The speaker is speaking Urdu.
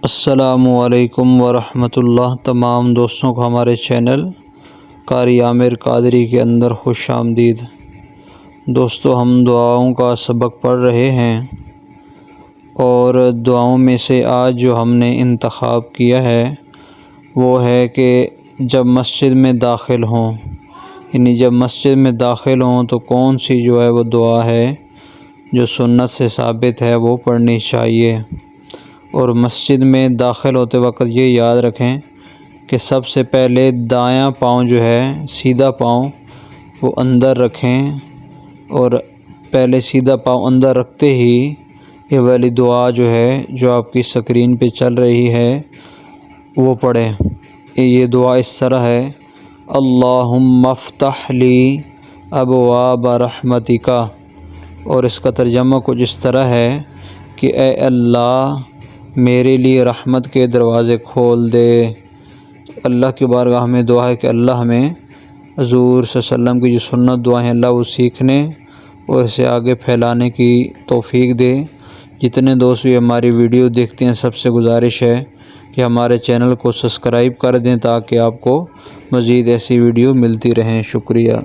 السلام علیکم ورحمۃ اللہ۔ تمام دوستوں کو ہمارے چینل قاری عامر قادری کے اندر خوش آمدید۔ دوستو، ہم دعاؤں کا سبق پڑھ رہے ہیں اور دعاؤں میں سے آج جو ہم نے انتخاب کیا ہے وہ ہے کہ جب مسجد میں داخل ہوں، یعنی جب مسجد میں داخل ہوں تو کون سی جو ہے وہ دعا ہے جو سنت سے ثابت ہے وہ پڑھنی چاہیے۔ اور مسجد میں داخل ہوتے وقت یہ یاد رکھیں کہ سب سے پہلے دایاں پاؤں جو ہے سیدھا پاؤں وہ اندر رکھیں، اور پہلے سیدھا پاؤں اندر رکھتے ہی یہ والی دعا جو ہے جو آپ کی سکرین پہ چل رہی ہے وہ پڑھیں۔ یہ دعا اس طرح ہے: اللہم افتح لی ابواب رحمتک، اور اس کا ترجمہ کچھ اس طرح ہے کہ اے اللہ میرے لیے رحمت کے دروازے کھول دے۔ اللہ کی بارگاہ میں دعا ہے کہ اللہ ہمیں حضور صلی اللہ علیہ وسلم کی جو سنت دعائیں ہیں اللہ وہ سیکھنے اور اسے آگے پھیلانے کی توفیق دے۔ جتنے دوست بھی ہماری ویڈیو دیکھتے ہیں سب سے گزارش ہے کہ ہمارے چینل کو سبسکرائب کر دیں تاکہ آپ کو مزید ایسی ویڈیو ملتی رہیں۔ شکریہ۔